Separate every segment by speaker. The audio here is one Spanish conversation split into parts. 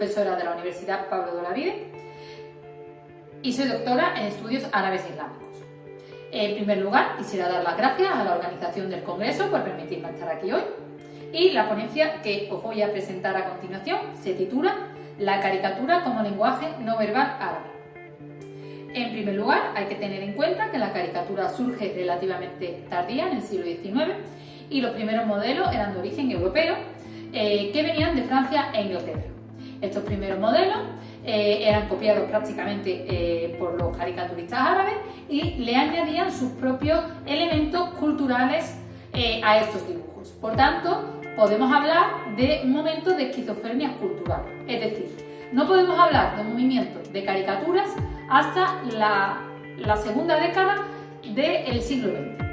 Speaker 1: profesora de la Universidad Pablo de Olavide y soy doctora en estudios árabes islámicos. En primer lugar, quisiera dar las gracias a la organización del Congreso por permitirme estar aquí hoy, y la ponencia que os voy a presentar a continuación se titula La caricatura como lenguaje no verbal árabe. En primer lugar, hay que tener en cuenta que la caricatura surge relativamente tardía, en el siglo XIX, y los primeros modelos eran de origen europeo, que venían de Francia e Inglaterra. Estos primeros modelos eran copiados prácticamente por los caricaturistas árabes y le añadían sus propios elementos culturales a estos dibujos. Por tanto, podemos hablar de un momento de esquizofrenia cultural, es decir, no podemos hablar de un movimiento de caricaturas hasta la segunda década del siglo XX,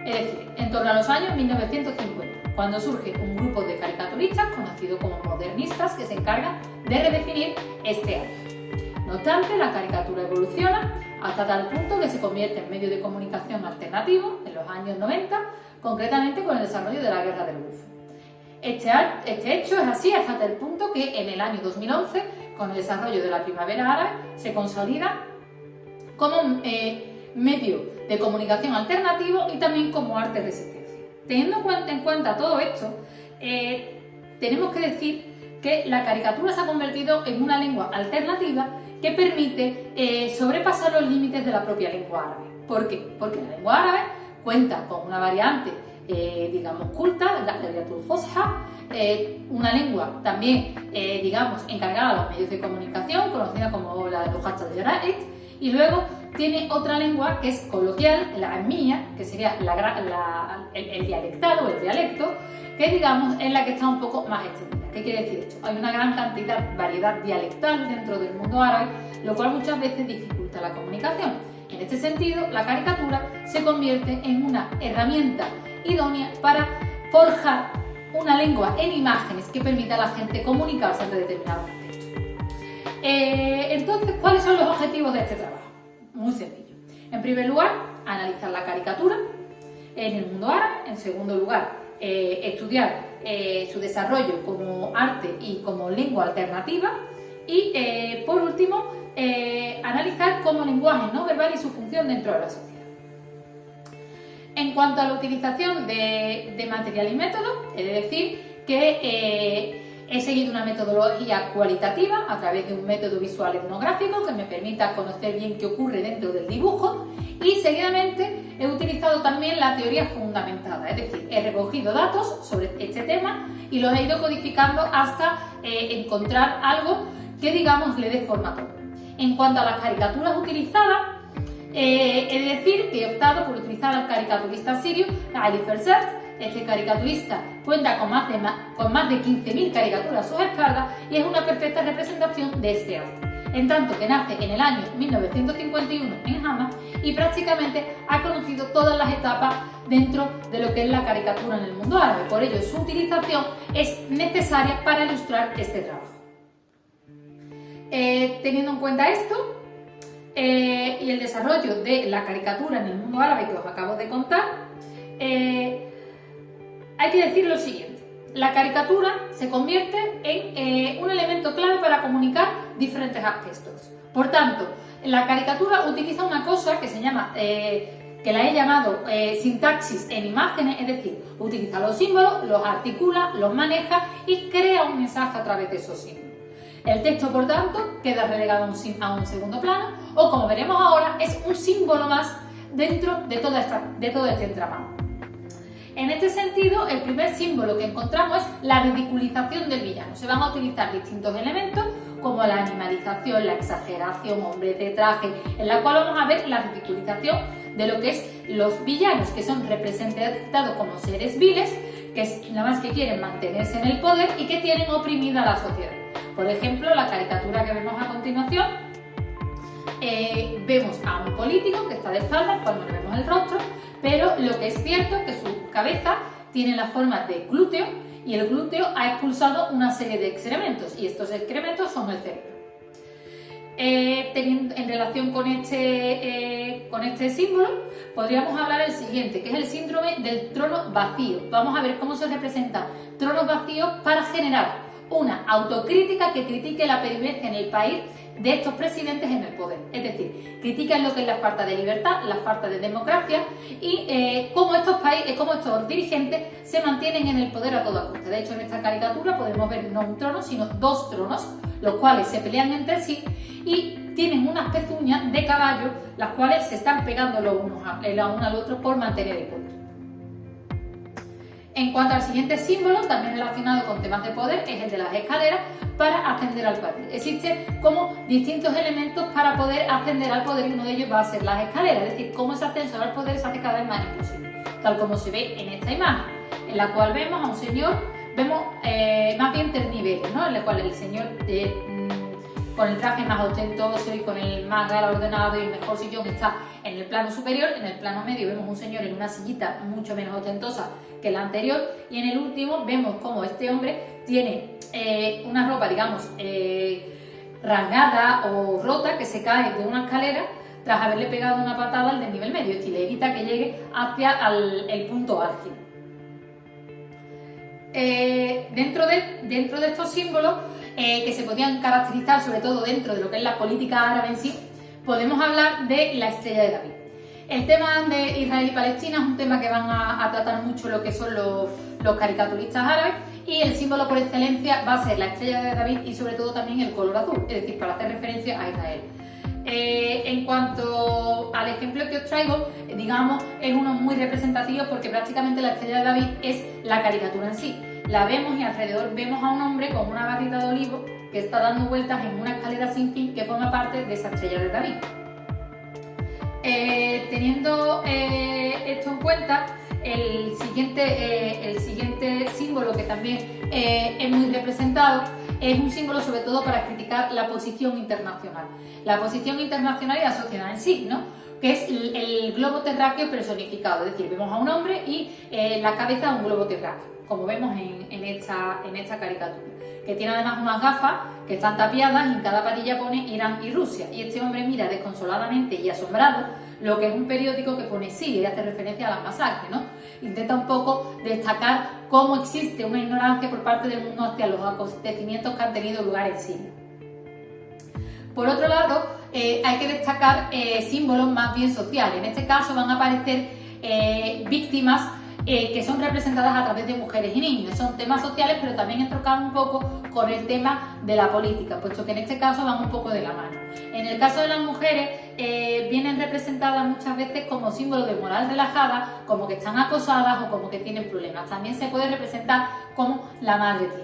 Speaker 1: es decir, en torno a los años 1950, cuando surge un grupo de caricaturistas conocido como modernistas que se encargan de redefinir este arte. No obstante, la caricatura evoluciona hasta tal punto que se convierte en medio de comunicación alternativo en los años 90, concretamente con el desarrollo de la Guerra del Golfo. Este hecho es así hasta tal punto que en el año 2011, con el desarrollo de la Primavera Árabe, se consolida como medio de comunicación alternativo y también como arte de resistencia. Teniendo en cuenta todo esto, tenemos que decir que la caricatura se ha convertido en una lengua alternativa que permite sobrepasar los límites de la propia lengua árabe. ¿Por qué? Porque la lengua árabe cuenta con una variante digamos culta, la Abreviatul Fosha, una lengua también digamos encargada a los medios de comunicación, conocida como la Lughat al-Jara'id, y luego tiene otra lengua que es coloquial, la amía, que sería el dialectado, el dialecto, que digamos es la que está un poco más extendida. ¿Qué quiere decir esto? Hay una gran variedad dialectal dentro del mundo árabe, lo cual muchas veces dificulta la comunicación. En este sentido, la caricatura se convierte en una herramienta idónea para forjar una lengua en imágenes que permita a la gente comunicarse ante determinados contextos. Entonces, ¿cuáles son los objetivos de este trabajo? Muy sencillo. En primer lugar, analizar la caricatura en el mundo árabe. En segundo lugar, estudiar su desarrollo como arte y como lengua alternativa. Y por último, analizar como lenguaje no verbal y su función dentro de la sociedad. En cuanto a la utilización de material y método, he de decir que he seguido una metodología cualitativa a través de un método visual etnográfico que me permita conocer bien qué ocurre dentro del dibujo, y seguidamente he utilizado también la teoría fundamentada, es decir, he recogido datos sobre este tema y los he ido codificando hasta encontrar algo que digamos le dé forma a todo. En cuanto a las caricaturas utilizadas, he de decir que he optado por utilizar al caricaturista sirio Ali Fersert. Este caricaturista cuenta con más de 15.000 caricaturas a sus espaldas y es una perfecta representación de este arte. En tanto que nace en el año 1951 en Hama y prácticamente ha conocido todas las etapas dentro de lo que es la caricatura en el mundo árabe. Por ello, su utilización es necesaria para ilustrar este trabajo. Teniendo en cuenta esto y el desarrollo de la caricatura en el mundo árabe que os acabo de contar, hay que decir lo siguiente: la caricatura se convierte en un elemento clave para comunicar diferentes aspectos. Por tanto, la caricatura utiliza una cosa que se llama, que la he llamado sintaxis en imágenes, es decir, utiliza los símbolos, los articula, los maneja y crea un mensaje a través de esos símbolos. El texto, por tanto, queda relegado a un segundo plano, o como veremos ahora, es un símbolo más dentro de todo este entramado. En este sentido, el primer símbolo que encontramos es la ridiculización del villano. Se van a utilizar distintos elementos como la animalización, la exageración, hombres de traje, en la cual vamos a ver la ridiculización de lo que es los villanos, que son representados como seres viles, que nada más que quieren mantenerse en el poder y que tienen oprimida a la sociedad. Por ejemplo, la caricatura que vemos a continuación, vemos a un político que está de espaldas cuando le vemos el rostro, pero lo que es cierto es que su cabeza tiene la forma de glúteo y el glúteo ha expulsado una serie de excrementos y estos excrementos son el cerebro. En relación con este símbolo, podríamos hablar el siguiente, que es el síndrome del trono vacío. Vamos a ver cómo se representan tronos vacíos para generar una autocrítica que critique la pervivencia en el país de estos presidentes en el poder. Es decir, critican lo que es la falta de libertad, la falta de democracia y cómo estos dirigentes se mantienen en el poder a toda costa. De hecho, en esta caricatura podemos ver no un trono, sino dos tronos, los cuales se pelean entre sí y tienen unas pezuñas de caballo, las cuales se están pegando los unos al otro por mantener el poder. En cuanto al siguiente símbolo, también relacionado con temas de poder, es el de las escaleras para ascender al poder. Existen como distintos elementos para poder ascender al poder y uno de ellos va a ser las escaleras, es decir, cómo ese ascenso al poder se hace cada vez más imposible, tal como se ve en esta imagen, en la cual vemos a un señor, vemos más bien tres niveles, ¿no? En el cual el señor con el traje más ostentoso y con el más galardonado y el mejor sillón está en el plano superior. En el plano medio vemos un señor en una sillita mucho menos ostentosa que la anterior y en el último vemos como este hombre tiene una ropa, digamos, rasgada o rota que se cae de una escalera tras haberle pegado una patada al del nivel medio, es decir, le evita que llegue hacia el punto álgido. Dentro de estos símbolos que se podían caracterizar sobre todo dentro de lo que es la política árabe en sí, podemos hablar de la estrella de David. El tema de Israel y Palestina es un tema que van a tratar mucho lo que son los caricaturistas árabes y el símbolo por excelencia va a ser la estrella de David y sobre todo también el color azul, es decir, para hacer referencia a Israel. En cuanto al ejemplo que os traigo, digamos, es uno muy representativo porque prácticamente la estrella de David es la caricatura en sí. La vemos y alrededor vemos a un hombre con una barrita de olivo que está dando vueltas en una escalera sin fin que forma parte de esa estrella de David. Teniendo esto en cuenta, el siguiente símbolo que también es muy representado es un símbolo sobre todo para criticar la posición internacional. La posición internacional y la sociedad en sí, ¿no? Que es el globo terráqueo personificado, es decir, vemos a un hombre y la cabeza un globo terráqueo, como vemos en esta caricatura, que tiene además unas gafas que están tapiadas y en cada patilla pone Irán y Rusia, y este hombre mira desconsoladamente y asombrado lo que es un periódico que pone Siria y hace referencia a las masacres, ¿no? Intenta un poco destacar cómo existe una ignorancia por parte del mundo hacia los acontecimientos que han tenido lugar en Siria. Por otro lado, hay que destacar símbolos más bien sociales. En este caso van a aparecer víctimas que son representadas a través de mujeres y niños. Son temas sociales, pero también entrocados un poco con el tema de la política, puesto que en este caso van un poco de la mano. En el caso de las mujeres, vienen representadas muchas veces como símbolo de moral relajada, como que están acosadas o como que tienen problemas. También se puede representar como la madre tierra.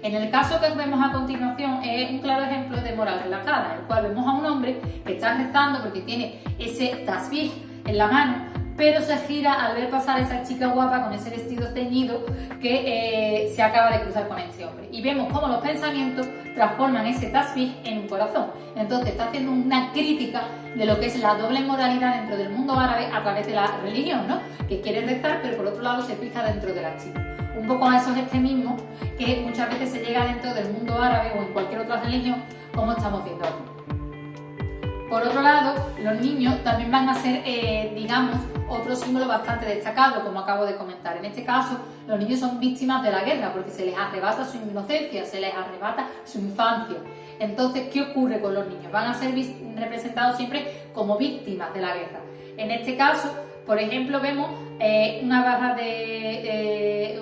Speaker 1: En el caso que vemos a continuación es un claro ejemplo de moral relajada, en el cual vemos a un hombre que está rezando porque tiene ese tasbih en la mano, pero se gira al ver pasar a esa chica guapa con ese vestido ceñido que se acaba de cruzar con este hombre. Y vemos cómo los pensamientos transforman ese tasbih en un corazón. Entonces está haciendo una crítica de lo que es la doble moralidad dentro del mundo árabe a través de la religión, ¿no? Que quiere rezar, pero por otro lado se fija dentro de la chica. Un poco a esos extremismos que muchas veces se llega dentro del mundo árabe o en cualquier otra religión, como estamos viendo aquí. Por otro lado, los niños también van a ser, digamos, otro símbolo bastante destacado, como acabo de comentar. En este caso, los niños son víctimas de la guerra porque se les arrebata su inocencia, se les arrebata su infancia. Entonces, ¿qué ocurre con los niños? Van a ser representados siempre como víctimas de la guerra. En este caso, por ejemplo, vemos una rama de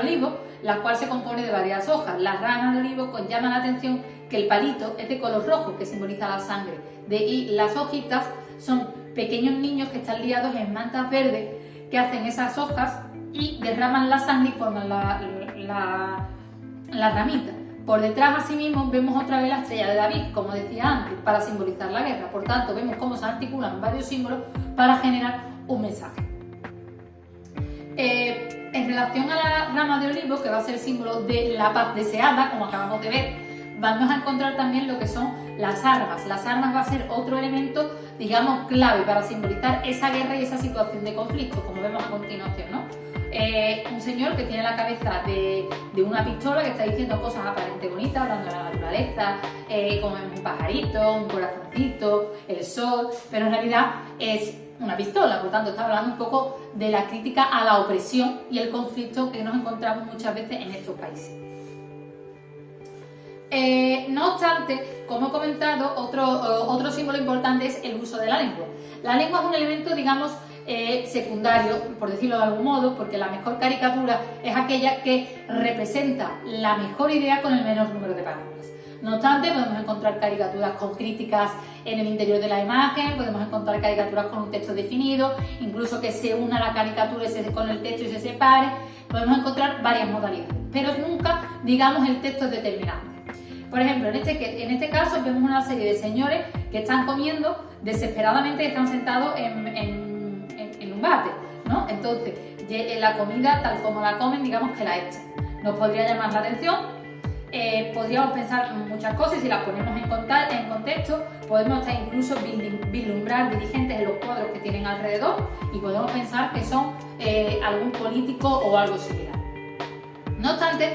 Speaker 1: olivo, la cual se compone de varias hojas. La rama de olivo llama la atención que el palito es de color rojo, que simboliza la sangre. Y las hojitas son pequeños niños que están liados en mantas verdes que hacen esas hojas y derraman la sangre y forman la ramita. Por detrás, asimismo, vemos otra vez la estrella de David, como decía antes, para simbolizar la guerra. Por tanto, vemos cómo se articulan varios símbolos para generar un mensaje. En relación a la rama de olivo, que va a ser símbolo de la paz deseada, como acabamos de ver, vamos a encontrar también lo que son las armas. Las armas va a ser otro elemento, digamos, clave para simbolizar esa guerra y esa situación de conflicto, como vemos a continuación, ¿no? Un señor que tiene la cabeza de una pistola que está diciendo cosas aparentemente bonitas, hablando de la naturaleza, como un pajarito, un corazoncito, el sol, pero en realidad es una pistola, por tanto está hablando un poco de la crítica a la opresión y el conflicto que nos encontramos muchas veces en estos países. No obstante, como he comentado, otro símbolo importante es el uso de la lengua. La lengua es un elemento, digamos, secundario, por decirlo de algún modo, porque la mejor caricatura es aquella que representa la mejor idea con el menor número de palabras. No obstante, podemos encontrar caricaturas con críticas en el interior de la imagen, podemos encontrar caricaturas con un texto definido, incluso que se una la caricatura con el texto y se separe. Podemos encontrar varias modalidades, pero nunca, digamos, el texto es determinante. Por ejemplo, en este caso vemos una serie de señores que están comiendo desesperadamente y están sentados en un váter, ¿no? Entonces, la comida, tal como la comen, digamos que la echan. Nos podría llamar la atención. Podríamos pensar muchas cosas y si las ponemos en contexto, podemos hasta incluso vislumbrar dirigentes en los cuadros que tienen alrededor y podemos pensar que son algún político o algo similar. No obstante,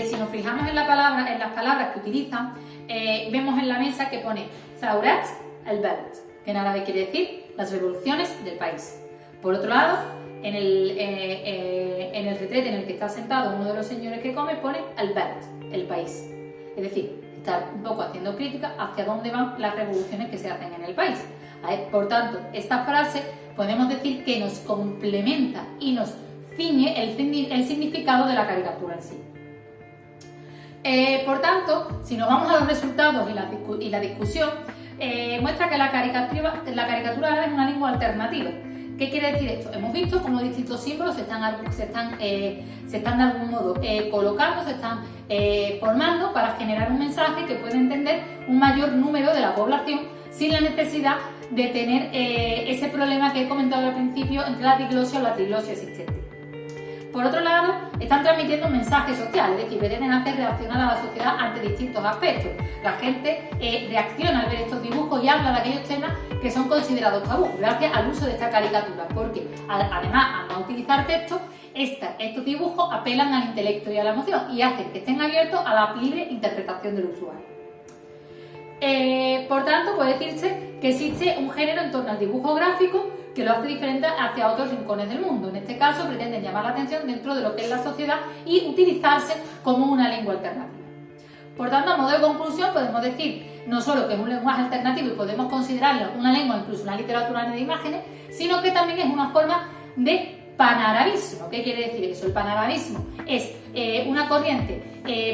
Speaker 1: si nos fijamos en las palabras que utilizan, vemos en la mesa que pone Thawrat al-Balad, que en árabe quiere decir las revoluciones del país. Por otro lado, en el retrete en el que está sentado uno de los señores que come pone al-Balad, el país. Es decir, está un poco haciendo crítica hacia dónde van las revoluciones que se hacen en el país. Por tanto, esta frase podemos decir que nos complementa y nos ciñe el significado de la caricatura en sí. Por tanto, si nos vamos a los resultados y la discusión, muestra que la caricatura árabe es una lengua alternativa. ¿Qué quiere decir esto? Hemos visto cómo distintos símbolos se están de algún modo colocando, se están formando para generar un mensaje que puede entender un mayor número de la población sin la necesidad de tener ese problema que he comentado al principio entre la diglosia o la triglosia existente. Por otro lado, están transmitiendo un mensaje social, es decir, pretenden hacer reaccionar a la sociedad ante distintos aspectos. La gente reacciona al ver estos dibujos y habla de aquellos temas que son considerados tabú, gracias al uso de esta caricatura, porque además, al no utilizar texto, estos dibujos apelan al intelecto y a la emoción y hacen que estén abiertos a la libre interpretación del usuario. Por tanto, puede decirse que existe un género en torno al dibujo gráfico que lo hace diferente hacia otros rincones del mundo. En este caso, pretenden llamar la atención dentro de lo que es la sociedad y utilizarse como una lengua alternativa. Por tanto, a modo de conclusión, podemos decir no solo que es un lenguaje alternativo y podemos considerarlo una lengua, incluso una literatura de imágenes, sino que también es una forma de panarabismo. ¿Qué quiere decir eso? El panarabismo es una corriente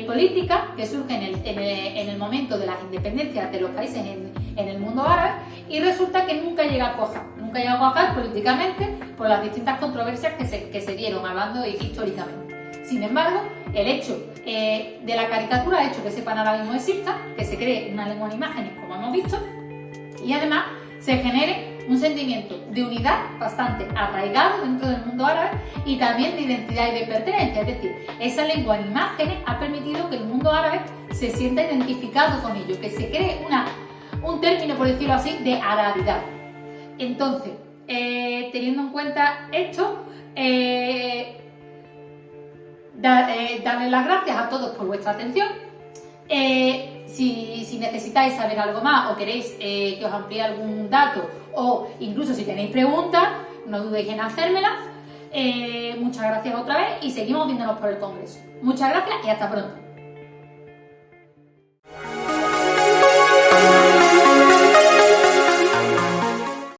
Speaker 1: política que surge en el momento de las independencias de los países en el mundo árabe y resulta que nunca llega a cuajar políticamente por las distintas controversias que se dieron hablando históricamente. Sin embargo, el hecho de la caricatura ha hecho que ese panarabismo exista, que se cree una lengua de imágenes como hemos visto y además se genere un sentimiento de unidad bastante arraigado dentro del mundo árabe y también de identidad y de pertenencia. Es decir, esa lengua en imágenes ha permitido que el mundo árabe se sienta identificado con ello, que se cree un término, por decirlo así, de arabidad. Entonces, teniendo en cuenta esto, darles las gracias a todos por vuestra atención. Si necesitáis saber algo más o queréis que os amplíe algún dato o incluso si tenéis preguntas, no dudéis en hacérmelas. Muchas gracias otra vez y seguimos viéndonos por el Congreso. Muchas gracias y hasta pronto.